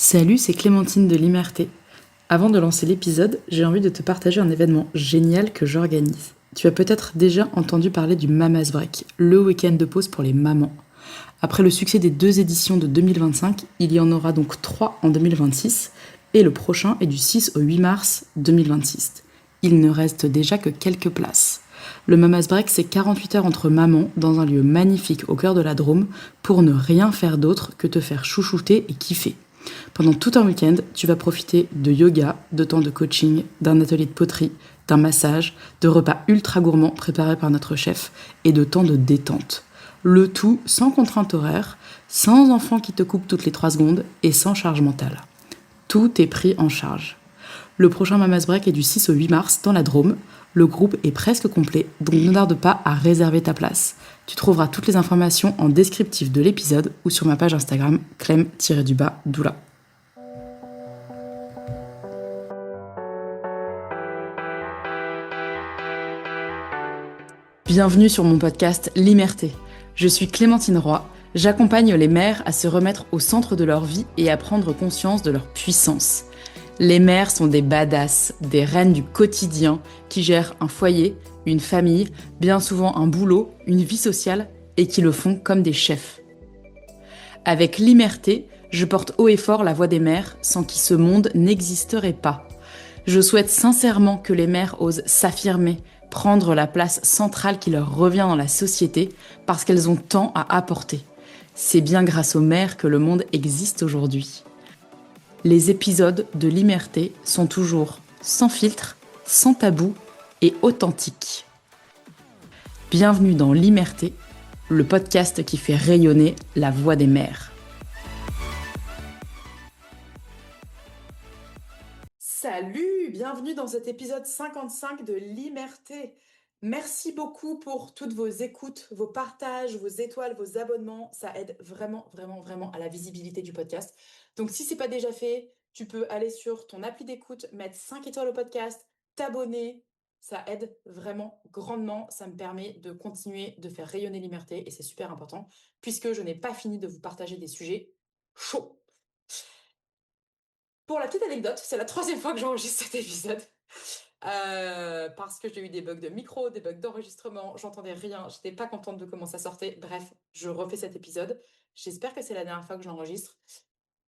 Salut, c'est Clémentine de l'Imerté. Avant de lancer l'épisode, j'ai envie de te partager un événement génial que j'organise. Tu as peut-être déjà entendu parler du Mamas Break, le week-end de pause pour les mamans. Après le succès des deux éditions de 2025, il y en aura donc trois en 2026, et le prochain est du 6 au 8 mars 2026. Il ne reste déjà que quelques places. Le Mamas Break, c'est 48 heures entre mamans dans un lieu magnifique au cœur de la Drôme pour ne rien faire d'autre que te faire chouchouter et kiffer. Pendant tout un week-end, tu vas profiter de yoga, de temps de coaching, d'un atelier de poterie, d'un massage, de repas ultra gourmands préparés par notre chef et de temps de détente. Le tout sans contrainte horaire, sans enfant qui te coupe toutes les 3 secondes et sans charge mentale. Tout est pris en charge. Le prochain Mamas Break est du 6 au 8 mars dans la Drôme. Le groupe est presque complet, donc ne tarde pas à réserver ta place. Tu trouveras toutes les informations en descriptif de l'épisode ou sur ma page Instagram clem-doula. Bienvenue sur mon podcast L'Imerté. Je suis Clémentine Roy. J'accompagne les mères à se remettre au centre de leur vie et à prendre conscience de leur puissance. Les mères sont des badass, des reines du quotidien qui gèrent un foyer, une famille, bien souvent un boulot, une vie sociale et qui le font comme des chefs. Avec L'Imerté, je porte haut et fort la voix des mères sans qui ce monde n'existerait pas. Je souhaite sincèrement que les mères osent s'affirmer, prendre la place centrale qui leur revient dans la société parce qu'elles ont tant à apporter. C'est bien grâce aux mères que le monde existe aujourd'hui. Les épisodes de L'Imerté sont toujours sans filtre, sans tabou et authentiques. Bienvenue dans L'Imerté, le podcast qui fait rayonner la voix des mères. Salut, bienvenue dans cet épisode 55 de l'Imerté. Merci beaucoup pour toutes vos écoutes, vos partages, vos étoiles, vos abonnements. Ça aide vraiment, vraiment, vraiment à la visibilité du podcast. Donc si c'est pas déjà fait, tu peux aller sur ton appli d'écoute, mettre 5 étoiles au podcast, t'abonner. Ça aide vraiment grandement. Ça me permet de continuer de faire rayonner l'Imerté et c'est super important puisque je n'ai pas fini de vous partager des sujets chauds. Pour la petite anecdote, c'est la troisième fois que j'enregistre cet épisode. Parce que j'ai eu des bugs de micro, des bugs d'enregistrement, j'entendais rien, j'étais pas contente de comment ça sortait. Bref, je refais cet épisode. J'espère que c'est la dernière fois que je l'enregistre.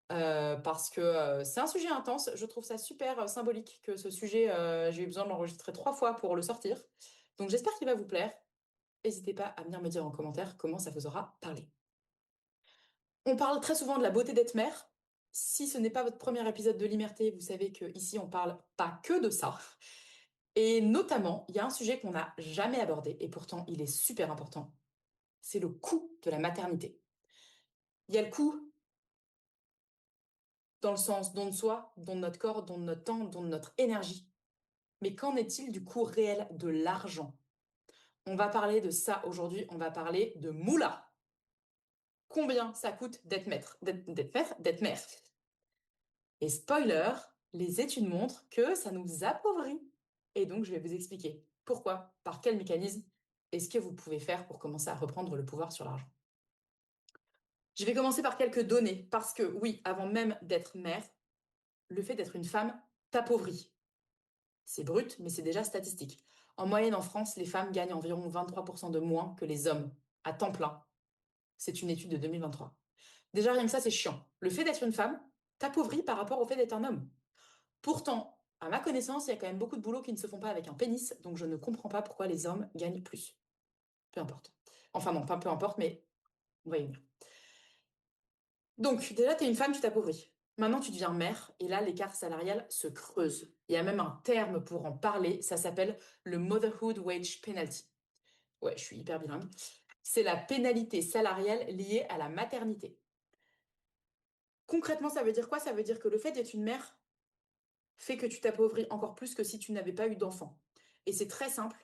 Parce que c'est un sujet intense. Je trouve ça super symbolique que ce sujet, j'ai eu besoin de l'enregistrer 3 fois pour le sortir. Donc j'espère qu'il va vous plaire. N'hésitez pas à venir me dire en commentaire comment ça vous aura parlé. On parle très souvent de la beauté d'être mère. Si ce n'est pas votre premier épisode de l'Imerté, vous savez qu'ici on parle pas que de ça. Et notamment, il y a un sujet qu'on n'a jamais abordé et pourtant il est super important. C'est le coût de la maternité. Il y a le coût dans le sens don de soi, don de notre corps, don de notre temps, don de notre énergie. Mais qu'en est-il du coût réel de l'argent? On va parler de ça aujourd'hui, on va parler de moula. Combien ça coûte d'être maître, d'être mère? Et spoiler, les études montrent que ça nous appauvrit. Et donc, je vais vous expliquer pourquoi, par quel mécanisme, et ce que vous pouvez faire pour commencer à reprendre le pouvoir sur l'argent. Je vais commencer par quelques données, parce que oui, avant même d'être mère, le fait d'être une femme t'appauvrit. C'est brut, mais c'est déjà statistique. En moyenne, en France, les femmes gagnent environ 23% de moins que les hommes, à temps plein. C'est une étude de 2023. Déjà, rien que ça, c'est chiant. Le fait d'être une femme t'appauvrit par rapport au fait d'être un homme. Pourtant, à ma connaissance, il y a quand même beaucoup de boulots qui ne se font pas avec un pénis, donc je ne comprends pas pourquoi les hommes gagnent plus. Peu importe. Enfin non, pas peu importe, mais on va y venir. Donc, déjà, tu es une femme, tu t'appauvris. Maintenant, tu deviens mère, et là, l'écart salarial se creuse. Il y a même un terme pour en parler, ça s'appelle le Motherhood Wage Penalty. Ouais, je suis hyper bilingue. C'est la pénalité salariale liée à la maternité. Concrètement, ça veut dire quoi? Ça veut dire que le fait d'être une mère fait que tu t'appauvris encore plus que si tu n'avais pas eu d'enfant. Et c'est très simple.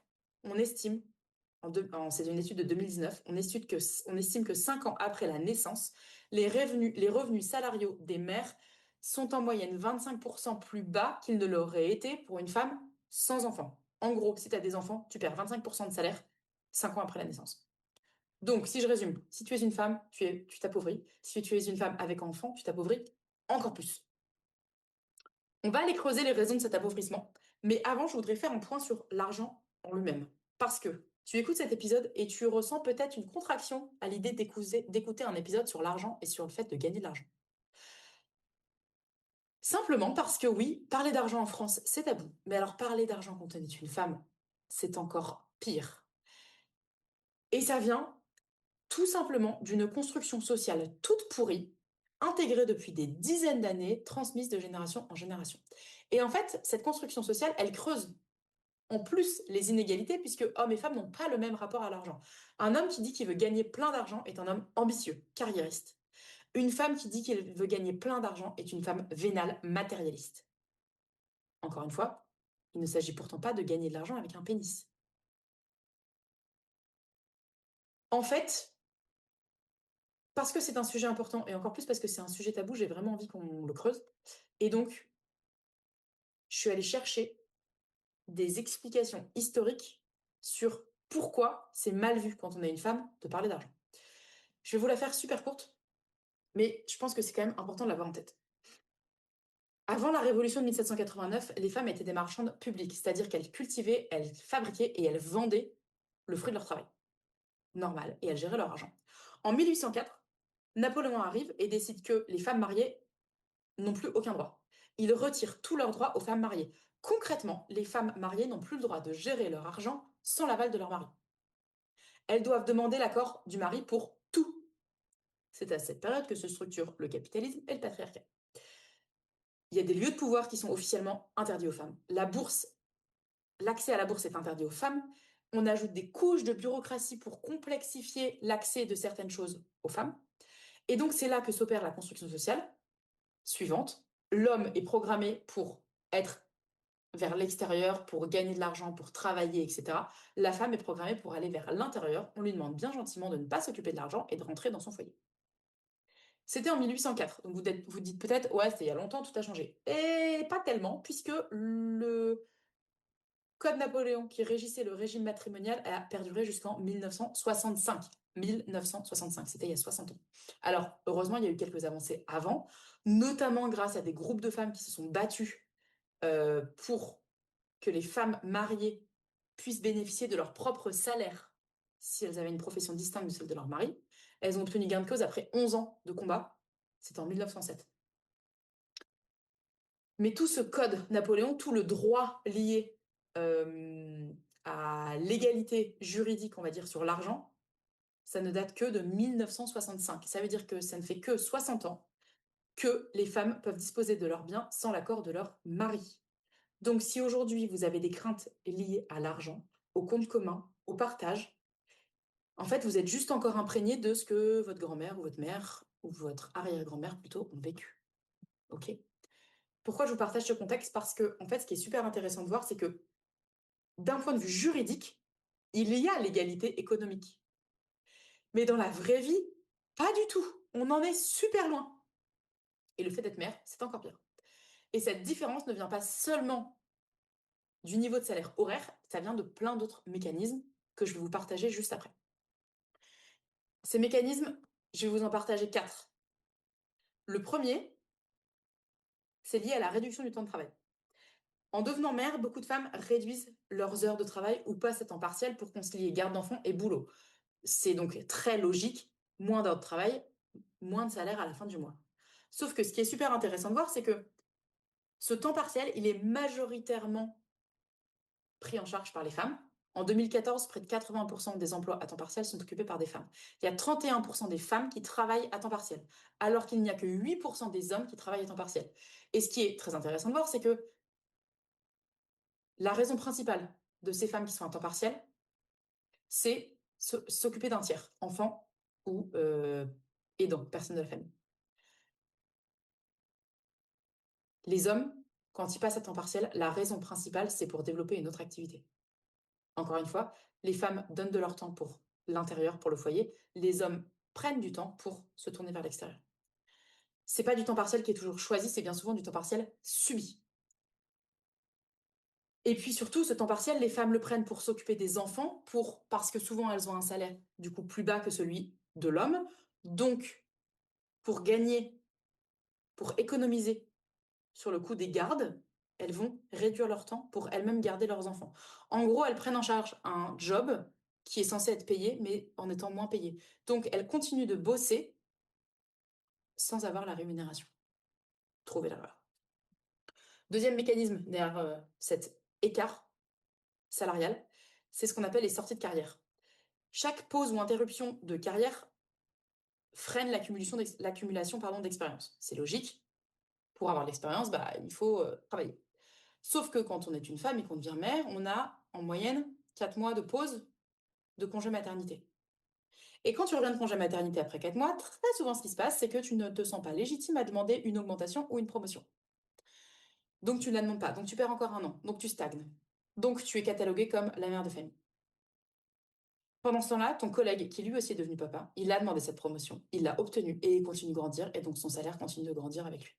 On estime, c'est une étude de 2019, on estime que 5 ans après la naissance, les revenus salariaux des mères sont en moyenne 25% plus bas qu'ils ne l'auraient été pour une femme sans enfant. En gros, si tu as des enfants, tu perds 25% de salaire 5 ans après la naissance. Donc, si je résume, si tu es une femme, tu t'appauvris. Si tu es une femme avec enfant, tu t'appauvris encore plus. On va aller creuser les raisons de cet appauvrissement, mais avant, je voudrais faire un point sur l'argent en lui-même. Parce que tu écoutes cet épisode et tu ressens peut-être une contraction à l'idée d'écouter un épisode sur l'argent et sur le fait de gagner de l'argent. Simplement parce que oui, parler d'argent en France, c'est tabou. Mais alors parler d'argent quand on est une femme, c'est encore pire. Et ça vient tout simplement d'une construction sociale toute pourrie, intégrée depuis des dizaines d'années, transmise de génération en génération. Et en fait, cette construction sociale, elle creuse en plus les inégalités, puisque hommes et femmes n'ont pas le même rapport à l'argent. Un homme qui dit qu'il veut gagner plein d'argent est un homme ambitieux, carriériste. Une femme qui dit qu'elle veut gagner plein d'argent est une femme vénale, matérialiste. Encore une fois, il ne s'agit pourtant pas de gagner de l'argent avec un pénis. En fait, parce que c'est un sujet important, et encore plus parce que c'est un sujet tabou, j'ai vraiment envie qu'on le creuse. Et donc, je suis allée chercher des explications historiques sur pourquoi c'est mal vu quand on est une femme de parler d'argent. Je vais vous la faire super courte, mais je pense que c'est quand même important de l'avoir en tête. Avant la Révolution de 1789, les femmes étaient des marchandes publiques, c'est-à-dire qu'elles cultivaient, elles fabriquaient et elles vendaient le fruit de leur travail. Normal, et elles géraient leur argent. En 1804, Napoléon arrive et décide que les femmes mariées n'ont plus aucun droit. Il retire tous leurs droits aux femmes mariées. Concrètement, les femmes mariées n'ont plus le droit de gérer leur argent sans l'aval de leur mari. Elles doivent demander l'accord du mari pour tout. C'est à cette période que se structurent le capitalisme et le patriarcat. Il y a des lieux de pouvoir qui sont officiellement interdits aux femmes. La bourse, l'accès à la bourse est interdit aux femmes. On ajoute des couches de bureaucratie pour complexifier l'accès de certaines choses aux femmes. Et donc, c'est là que s'opère la construction sociale suivante. L'homme est programmé pour être vers l'extérieur, pour gagner de l'argent, pour travailler, etc. La femme est programmée pour aller vers l'intérieur. On lui demande bien gentiment de ne pas s'occuper de l'argent et de rentrer dans son foyer. C'était en 1804, donc vous dites peut-être, ouais, c'était il y a longtemps, tout a changé. Et pas tellement, puisque le Code Napoléon qui régissait le régime matrimonial a perduré jusqu'en 1965. 1965, c'était il y a 60 ans. Alors, heureusement, il y a eu quelques avancées avant, notamment grâce à des groupes de femmes qui se sont battues pour que les femmes mariées puissent bénéficier de leur propre salaire si elles avaient une profession distincte de celle de leur mari. Elles ont obtenu gain de cause après 11 ans de combat. C'était en 1907. Mais tout ce code Napoléon, tout le droit lié euh, à l'égalité juridique, on va dire, sur l'argent, ça ne date que de 1965. Ça veut dire que ça ne fait que 60 ans que les femmes peuvent disposer de leurs biens sans l'accord de leur mari. Donc si aujourd'hui vous avez des craintes liées à l'argent, au compte commun, au partage, en fait vous êtes juste encore imprégné de ce que votre grand-mère ou votre mère ou votre arrière-grand-mère plutôt ont vécu. Ok? Pourquoi je vous partage ce contexte? Parce que, en fait, ce qui est super intéressant de voir, c'est que d'un point de vue juridique, il y a l'égalité économique. Mais dans la vraie vie, pas du tout. On en est super loin. Et le fait d'être mère, c'est encore pire. Et cette différence ne vient pas seulement du niveau de salaire horaire, ça vient de plein d'autres mécanismes que je vais vous partager juste après. Ces mécanismes, je vais vous en partager quatre. Le premier, c'est lié à la réduction du temps de travail. En devenant mère, beaucoup de femmes réduisent leurs heures de travail ou passent à temps partiel pour concilier garde d'enfants et boulot. C'est donc très logique, moins d'heures de travail, moins de salaire à la fin du mois. Sauf que ce qui est super intéressant de voir, c'est que ce temps partiel, il est majoritairement pris en charge par les femmes. En 2014, près de 80% des emplois à temps partiel sont occupés par des femmes. Il y a 31% des femmes qui travaillent à temps partiel, alors qu'il n'y a que 8% des hommes qui travaillent à temps partiel. Et ce qui est très intéressant de voir, c'est que la raison principale de ces femmes qui sont à temps partiel, c'est s'occuper d'un tiers, enfant ou aidant, personne de la famille. Les hommes, quand ils passent à temps partiel, la raison principale, c'est pour développer une autre activité. Encore une fois, les femmes donnent de leur temps pour l'intérieur, pour le foyer. Les hommes prennent du temps pour se tourner vers l'extérieur. C'est pas du temps partiel qui est toujours choisi, c'est bien souvent du temps partiel subi. Et puis surtout, ce temps partiel, les femmes le prennent pour s'occuper des enfants, parce que souvent elles ont un salaire du coup plus bas que celui de l'homme. Donc, pour gagner pour économiser sur le coût des gardes, elles vont réduire leur temps pour elles-mêmes garder leurs enfants. En gros, elles prennent en charge un job qui est censé être payé, mais en étant moins payé. Donc, elles continuent de bosser sans avoir la rémunération. Trouver l'erreur. Deuxième mécanisme derrière cet écart salarial, c'est ce qu'on appelle les sorties de carrière. Chaque pause ou interruption de carrière freine l'accumulation d'expérience. C'est logique. Pour avoir de l'expérience, bah, il faut travailler. Sauf que quand on est une femme et qu'on devient mère, on a en moyenne 4 mois de pause de congé maternité. Et quand tu reviens de congé maternité après 4 mois, très souvent ce qui se passe, c'est que tu ne te sens pas légitime à demander une augmentation ou une promotion. Donc tu ne la demandes pas, donc tu perds encore un an, donc tu stagnes. Donc tu es catalogué comme la mère de famille. Pendant ce temps-là, ton collègue, qui lui aussi est devenu papa, il a demandé cette promotion, il l'a obtenue et il continue de grandir, et donc son salaire continue de grandir avec lui.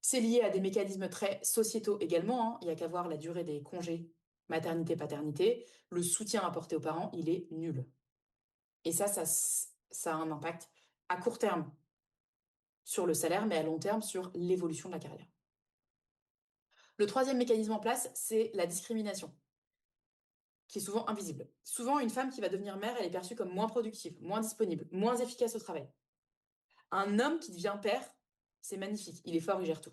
C'est lié à des mécanismes très sociétaux également, hein. Il n'y a qu'à voir la durée des congés maternité-paternité. Le soutien apporté aux parents, il est nul. Et ça a un impact à court terme sur le salaire, mais à long terme sur l'évolution de la carrière. Le troisième mécanisme en place, c'est la discrimination, qui est souvent invisible. Souvent, une femme qui va devenir mère, elle est perçue comme moins productive, moins disponible, moins efficace au travail. Un homme qui devient père, c'est magnifique, il est fort, il gère tout.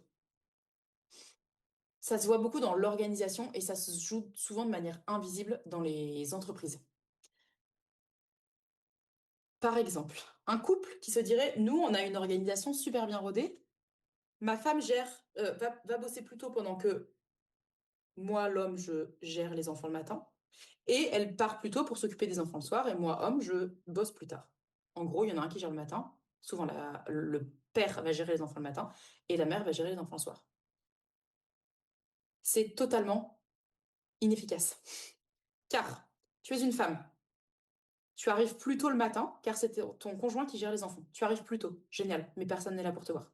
Ça se voit beaucoup dans l'organisation et ça se joue souvent de manière invisible dans les entreprises. Par exemple, un couple qui se dirait, nous, on a une organisation super bien rodée, ma femme va bosser plus tôt pendant que moi, l'homme, je gère les enfants le matin, et elle part plus tôt pour s'occuper des enfants le soir, et moi, homme, je bosse plus tard. En gros, il y en a un qui gère le matin, souvent le père va gérer les enfants le matin, et la mère va gérer les enfants le soir. C'est totalement inefficace. Car tu es une femme. Tu arrives plus tôt le matin, car c'est ton conjoint qui gère les enfants. Tu arrives plus tôt. Génial, mais personne n'est là pour te voir.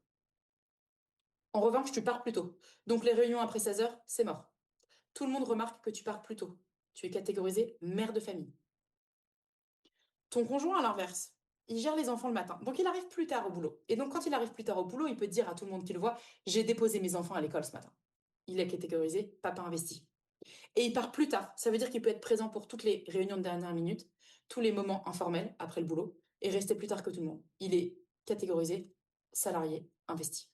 En revanche, tu pars plus tôt. Donc les réunions après 16 heures, c'est mort. Tout le monde remarque que tu pars plus tôt. Tu es catégorisée mère de famille. Ton conjoint, à l'inverse, il gère les enfants le matin. Donc il arrive plus tard au boulot. Et donc quand il arrive plus tard au boulot, il peut dire à tout le monde qui le voit, j'ai déposé mes enfants à l'école ce matin. Il est catégorisé papa investi. Et il part plus tard. Ça veut dire qu'il peut être présent pour toutes les réunions de dernière minute, tous les moments informels après le boulot, et rester plus tard que tout le monde. Il est catégorisé salarié investi.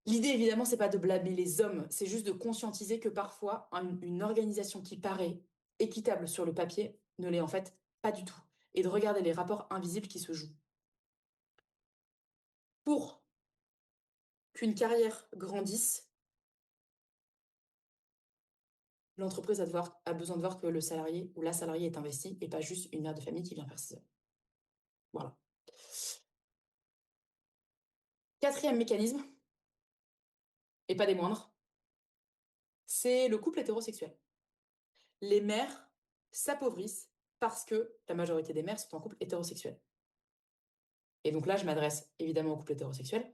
L'idée, évidemment, c'est pas de blâmer les hommes, c'est juste de conscientiser que parfois, une organisation qui paraît équitable sur le papier ne l'est en fait pas du tout. Et de regarder les rapports invisibles qui se jouent. Pour qu'une carrière grandisse, l'entreprise a besoin de voir que le salarié ou la salariée est investi et pas juste une mère de famille qui vient faire ses heures. Voilà. Quatrième mécanisme, et pas des moindres, c'est le couple hétérosexuel. Les mères s'appauvrissent parce que la majorité des mères sont en couple hétérosexuel. Et donc là, je m'adresse évidemment au couple hétérosexuel.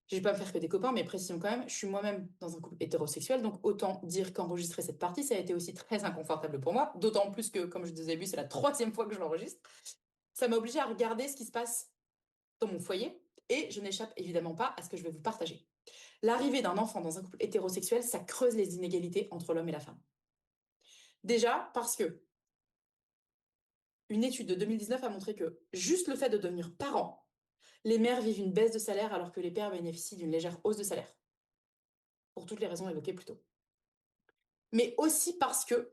Je vais pas me faire que des copains, mais précisons quand même, je suis moi-même dans un couple hétérosexuel, donc autant dire qu'enregistrer cette partie, ça a été aussi très inconfortable pour moi, d'autant plus que, comme je disais au début, c'est la troisième fois que je l'enregistre. Ça m'a obligée à regarder ce qui se passe dans mon foyer, et je n'échappe évidemment pas à ce que je vais vous partager. L'arrivée d'un enfant dans un couple hétérosexuel, ça creuse les inégalités entre l'homme et la femme. Déjà parce que une étude de 2019 a montré que juste le fait de devenir parent, les mères vivent une baisse de salaire alors que les pères bénéficient d'une légère hausse de salaire, pour toutes les raisons évoquées plus tôt. Mais aussi parce que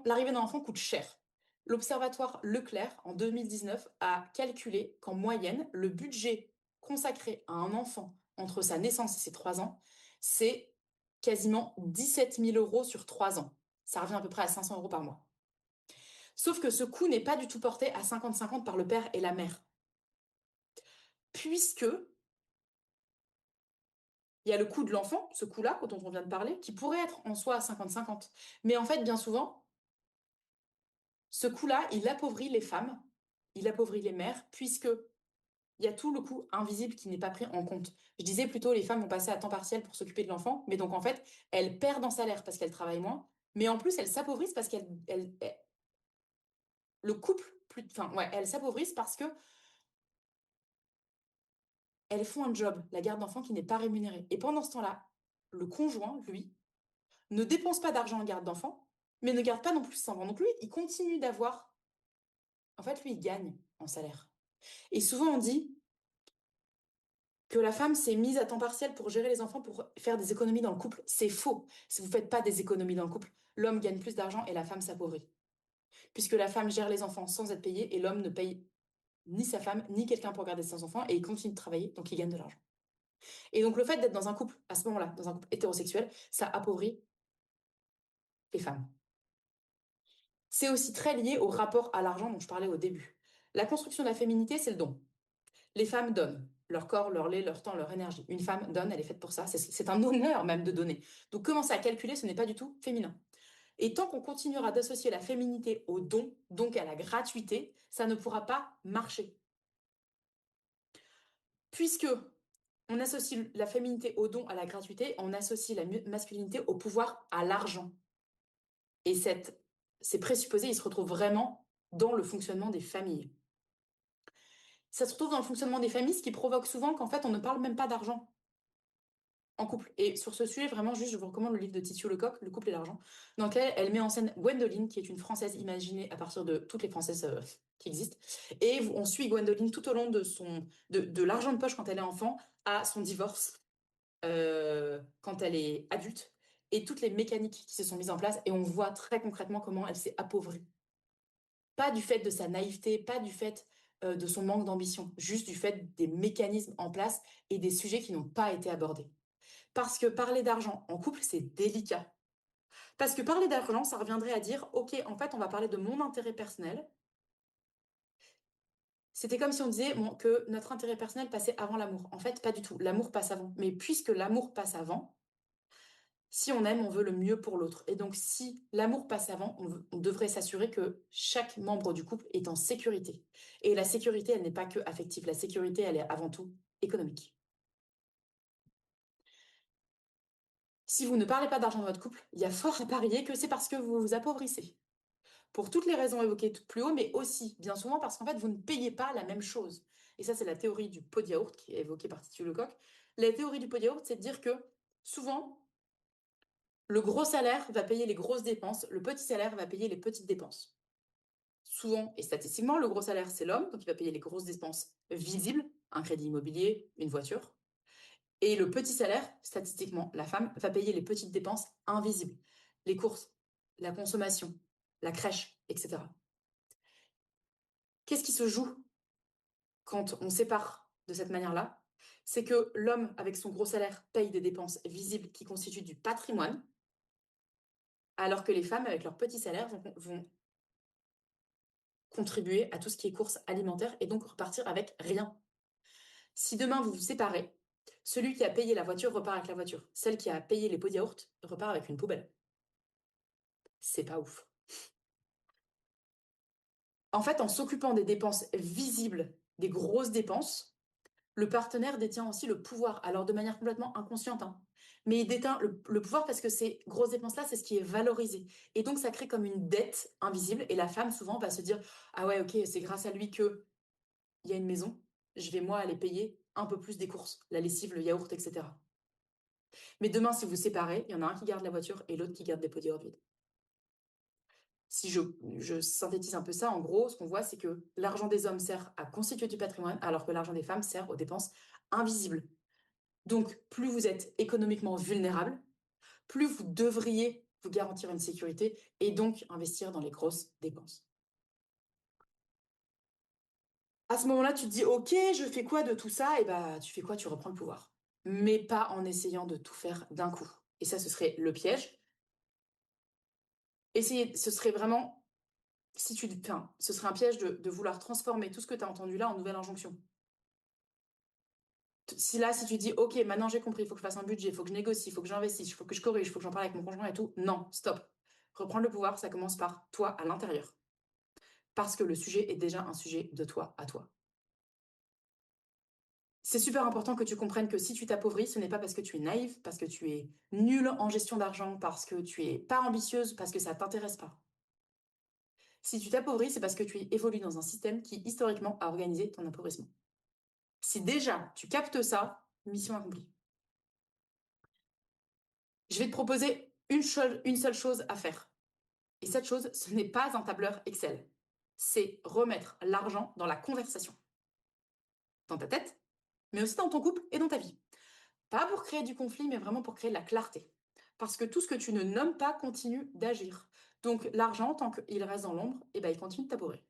l'arrivée d'un enfant coûte cher. L'Observatoire Leclerc, en 2019, a calculé qu'en moyenne, le budget consacré à un enfant entre sa naissance et ses 3 ans, c'est quasiment 17 000 euros sur 3 ans. Ça revient à peu près à 500 euros par mois. Sauf que ce coût n'est pas du tout porté à 50-50 par le père et la mère, puisque il y a le coût de l'enfant, ce coût-là, dont on vient de parler, qui pourrait être en soi à 50-50. Mais en fait, bien souvent, ce coût-là, il appauvrit les femmes, il appauvrit les mères, puisque il y a tout le coût invisible qui n'est pas pris en compte. Je disais plutôt, les femmes vont passer à temps partiel pour s'occuper de l'enfant, mais donc en fait, elles perdent en salaire parce qu'elles travaillent moins, mais en plus, elles s'appauvrissent parce le couple, enfin, ouais, elles s'appauvrissent parce que elles font un job, la garde d'enfants, qui n'est pas rémunéré. Et pendant ce temps-là, le conjoint, lui, ne dépense pas d'argent en garde d'enfants, mais ne garde pas non plus ses enfants. Donc lui, il continue d'avoir... En fait, lui, il gagne en salaire. Et souvent, on dit que la femme s'est mise à temps partiel pour gérer les enfants, pour faire des économies dans le couple. C'est faux. Si vous ne faites pas des économies dans le couple, l'homme gagne plus d'argent et la femme s'appauvrit. Puisque la femme gère les enfants sans être payée et l'homme ne paye ni sa femme, ni quelqu'un pour garder ses enfants et il continue de travailler, donc il gagne de l'argent. Et donc le fait d'être dans un couple, à ce moment-là, dans un couple hétérosexuel, ça appauvrit les femmes. C'est aussi très lié au rapport à l'argent dont je parlais au début. La construction de la féminité, c'est le don. Les femmes donnent leur corps, leur lait, leur temps, leur énergie. Une femme donne, elle est faite pour ça. C'est un honneur même de donner. Donc commencer à calculer, ce n'est pas du tout féminin. Et tant qu'on continuera d'associer la féminité au don, donc à la gratuité, ça ne pourra pas marcher. Puisque on associe la féminité au don, à la gratuité, on associe la masculinité au pouvoir, à l'argent. Et ces présupposés, ils se retrouvent vraiment dans le fonctionnement des familles. Ça se retrouve dans le fonctionnement des familles, ce qui provoque souvent qu'en fait, on ne parle même pas d'argent en couple. Et sur ce sujet, vraiment, juste, je vous recommande le livre de Titiou Lecoq, Le couple et l'argent, dans lequel elle met en scène Gwendoline, qui est une Française imaginée à partir de toutes les Françaises qui existent. Et on suit Gwendoline tout au long de l'argent de poche quand elle est enfant à son divorce quand elle est adulte et toutes les mécaniques qui se sont mises en place. Et on voit très concrètement comment elle s'est appauvrie. Pas du fait de sa naïveté, pas du fait de son manque d'ambition, juste du fait des mécanismes en place et des sujets qui n'ont pas été abordés. Parce que parler d'argent en couple, c'est délicat. Parce que parler d'argent, ça reviendrait à dire, OK, en fait, on va parler de mon intérêt personnel. C'était comme si on disait bon, que notre intérêt personnel passait avant l'amour. En fait, pas du tout. L'amour passe avant. Mais puisque l'amour passe avant, si on aime, on veut le mieux pour l'autre. Et donc, si l'amour passe avant, on devrait s'assurer que chaque membre du couple est en sécurité. Et la sécurité, elle n'est pas que affective. La sécurité, elle est avant tout économique. Si vous ne parlez pas d'argent dans votre couple, il y a fort à parier que c'est parce que vous vous appauvrissez. Pour toutes les raisons évoquées tout plus haut, mais aussi, bien souvent, parce qu'en fait, vous ne payez pas la même chose. Et ça, c'est la théorie du pot de yaourt qui est évoquée par Titiou Lecoq. La théorie du pot de yaourt, c'est de dire que souvent, le gros salaire va payer les grosses dépenses, le petit salaire va payer les petites dépenses. Souvent, et statistiquement, le gros salaire, c'est l'homme, donc il va payer les grosses dépenses visibles, un crédit immobilier, une voiture. Et le petit salaire, statistiquement, la femme va payer les petites dépenses invisibles, les courses, la consommation, la crèche, etc. Qu'est-ce qui se joue quand on sépare de cette manière-là? C'est que l'homme, avec son gros salaire, paye des dépenses visibles qui constituent du patrimoine, alors que les femmes, avec leur petit salaire, vont contribuer à tout ce qui est courses alimentaires et donc repartir avec rien. Si demain vous vous séparez, celui qui a payé la voiture repart avec la voiture. Celle qui a payé les pots de yaourt repart avec une poubelle. C'est pas ouf. En fait, en s'occupant des dépenses visibles, des grosses dépenses, le partenaire détient aussi le pouvoir, alors de manière complètement inconsciente, hein. Mais il détient le pouvoir parce que ces grosses dépenses-là, c'est ce qui est valorisé. Et donc, ça crée comme une dette invisible. Et la femme, souvent, va se dire, ah ouais, ok, c'est grâce à lui que il y a une maison, je vais moi aller payer un peu plus des courses, la lessive, le yaourt, etc. Mais demain, si vous séparez, il y en a un qui garde la voiture et l'autre qui garde des pots de yaourt vides. Si je synthétise un peu ça, en gros, ce qu'on voit, c'est que l'argent des hommes sert à constituer du patrimoine, alors que l'argent des femmes sert aux dépenses invisibles. Donc, plus vous êtes économiquement vulnérable, plus vous devriez vous garantir une sécurité et donc investir dans les grosses dépenses. À ce moment-là, tu te dis, OK, je fais quoi de tout ça? Et bah, tu fais quoi? Tu reprends le pouvoir. Mais pas en essayant de tout faire d'un coup. Et ça, ce serait le piège. Ce serait vraiment, si tu, enfin, ce serait un piège de vouloir transformer tout ce que tu as entendu là en nouvelle injonction. Si là, si tu dis, OK, maintenant j'ai compris, il faut que je fasse un budget, il faut que je négocie, il faut que j'investisse, il faut que je corrige, il faut que j'en parle avec mon conjoint et tout. Non, stop. Reprendre le pouvoir, ça commence par toi à l'intérieur. Parce que le sujet est déjà un sujet de toi à toi. C'est super important que tu comprennes que si tu t'appauvris, ce n'est pas parce que tu es naïve, parce que tu es nulle en gestion d'argent, parce que tu es pas ambitieuse, parce que ça t'intéresse pas. Si tu t'appauvris, c'est parce que tu évolues dans un système qui historiquement a organisé ton appauvrissement. Si déjà tu captes ça, mission accomplie. Je vais te proposer une seule chose à faire. Et cette chose, ce n'est pas un tableur Excel. C'est remettre l'argent dans la conversation. Dans ta tête, mais aussi dans ton couple et dans ta vie. Pas pour créer du conflit, mais vraiment pour créer de la clarté. Parce que tout ce que tu ne nommes pas continue d'agir. Donc l'argent, tant qu'il reste dans l'ombre, eh ben, il continue de t'abhorrer.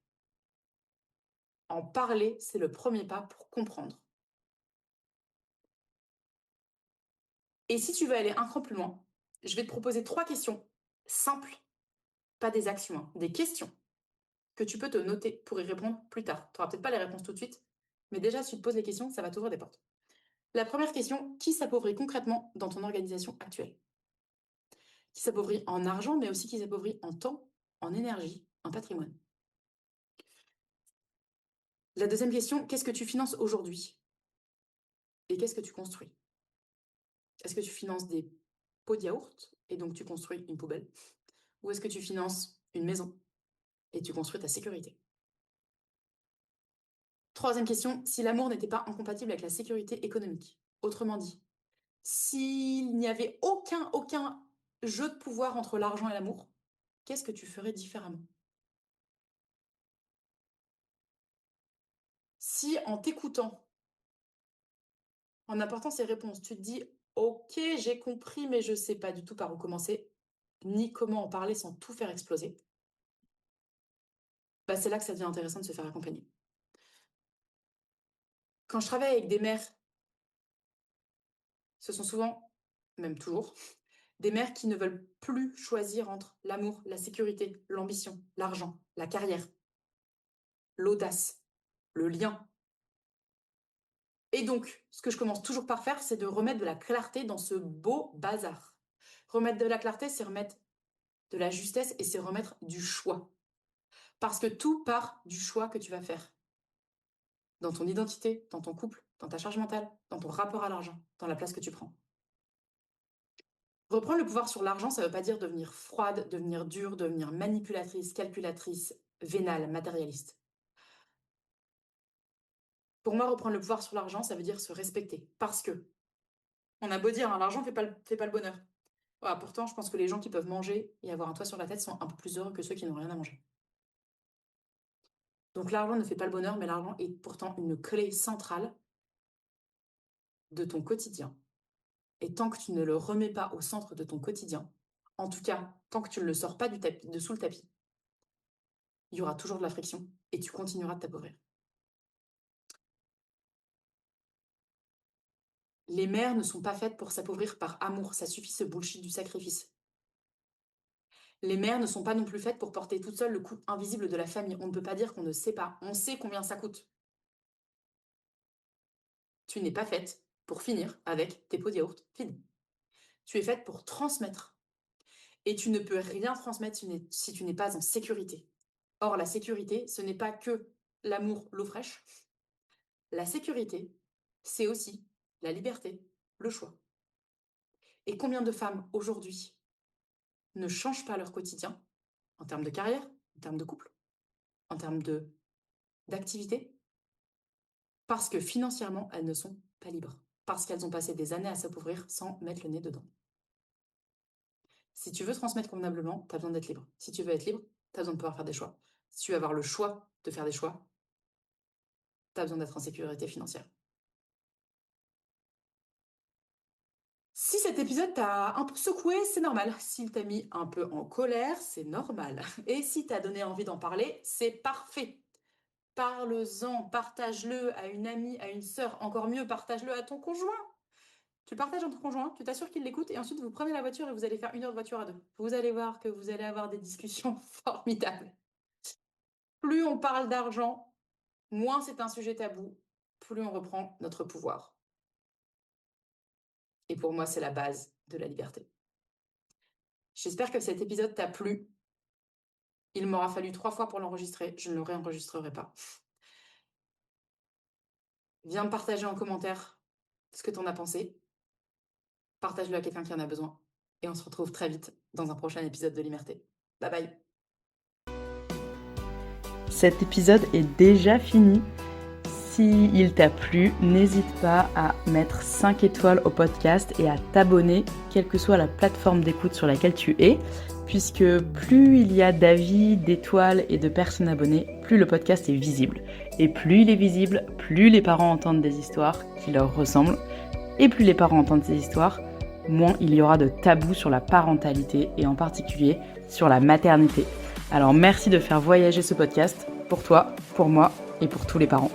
En parler, c'est le premier pas pour comprendre. Et si tu veux aller un cran plus loin, je vais te proposer 3 questions simples, pas des actions, hein, des questions que tu peux te noter pour y répondre plus tard. Tu n'auras peut-être pas les réponses tout de suite, mais déjà, si tu te poses les questions, ça va t'ouvrir des portes. La première question, qui s'appauvrit concrètement dans ton organisation actuelle? Qui s'appauvrit en argent, mais aussi qui s'appauvrit en temps, en énergie, en patrimoine. La deuxième question, qu'est-ce que tu finances aujourd'hui? Et qu'est-ce que tu construis? Est-ce que tu finances des pots de yaourt et donc tu construis une poubelle? Ou est-ce que tu finances une maison et tu construis ta sécurité? Troisième question, si l'amour n'était pas incompatible avec la sécurité économique, autrement dit, s'il n'y avait aucun jeu de pouvoir entre l'argent et l'amour, qu'est-ce que tu ferais différemment? Si en t'écoutant, en apportant ces réponses, tu te dis ok, j'ai compris, mais je ne sais pas du tout par où commencer, ni comment en parler sans tout faire exploser, bah c'est là que ça devient intéressant de se faire accompagner. Quand je travaille avec des mères, ce sont souvent, même toujours, des mères qui ne veulent plus choisir entre l'amour, la sécurité, l'ambition, l'argent, la carrière, l'audace, le lien. Et donc, ce que je commence toujours par faire, c'est de remettre de la clarté dans ce beau bazar. Remettre de la clarté, c'est remettre de la justesse et c'est remettre du choix. Parce que tout part du choix que tu vas faire. Dans ton identité, dans ton couple, dans ta charge mentale, dans ton rapport à l'argent, dans la place que tu prends. Reprendre le pouvoir sur l'argent, ça ne veut pas dire devenir froide, devenir dure, devenir manipulatrice, calculatrice, vénale, matérialiste. Pour moi, reprendre le pouvoir sur l'argent, ça veut dire se respecter. Parce que, on a beau dire, hein, l'argent fait pas le bonheur. Voilà, pourtant, je pense que les gens qui peuvent manger et avoir un toit sur la tête sont un peu plus heureux que ceux qui n'ont rien à manger. Donc l'argent ne fait pas le bonheur, mais l'argent est pourtant une clé centrale de ton quotidien. Et tant que tu ne le remets pas au centre de ton quotidien, en tout cas, tant que tu ne le sors pas de sous le tapis, il y aura toujours de la friction et tu continueras de t'appauvrir. Les mères ne sont pas faites pour s'appauvrir par amour, ça suffit ce bullshit du sacrifice. Les mères ne sont pas non plus faites pour porter toute seule le coût invisible de la famille. On ne peut pas dire qu'on ne sait pas. On sait combien ça coûte. Tu n'es pas faite pour finir avec tes pots de yaourt vides. Tu es faite pour transmettre. Et tu ne peux rien transmettre si tu n'es pas en sécurité. Or, la sécurité, ce n'est pas que l'amour, l'eau fraîche. La sécurité, c'est aussi la liberté, le choix. Et combien de femmes aujourd'hui ne changent pas leur quotidien en termes de carrière, en termes de couple, en termes d'activité, parce que financièrement, elles ne sont pas libres, parce qu'elles ont passé des années à s'appauvrir sans mettre le nez dedans. Si tu veux transmettre convenablement, tu as besoin d'être libre. Si tu veux être libre, tu as besoin de pouvoir faire des choix. Si tu veux avoir le choix de faire des choix, tu as besoin d'être en sécurité financière. Si cet épisode t'a un peu secoué, c'est normal. S'il t'a mis un peu en colère, c'est normal. Et si t'as donné envie d'en parler, c'est parfait. Parle-en, partage-le à une amie, à une sœur, encore mieux, partage-le à ton conjoint. Tu le partages à ton conjoint, tu t'assures qu'il l'écoute et ensuite vous prenez la voiture et vous allez faire 1 heure de voiture à 2. Vous allez voir que vous allez avoir des discussions formidables. Plus on parle d'argent, moins c'est un sujet tabou, plus on reprend notre pouvoir. Et pour moi, c'est la base de la liberté. J'espère que cet épisode t'a plu. Il m'aura fallu 3 fois pour l'enregistrer, je ne le réenregistrerai pas. Viens me partager en commentaire ce que t'en as pensé. Partage-le à quelqu'un qui en a besoin. Et on se retrouve très vite dans un prochain épisode de Liberté. Bye bye. Cet épisode est déjà fini. s'il t'a plu, n'hésite pas à mettre 5 étoiles au podcast et à t'abonner, quelle que soit la plateforme d'écoute sur laquelle tu es, puisque plus il y a d'avis, d'étoiles et de personnes abonnées, plus le podcast est visible. Et plus il est visible, plus les parents entendent des histoires qui leur ressemblent. Et plus les parents entendent ces histoires, moins il y aura de tabous sur la parentalité et en particulier sur la maternité. Alors merci de faire voyager ce podcast pour toi, pour moi et pour tous les parents.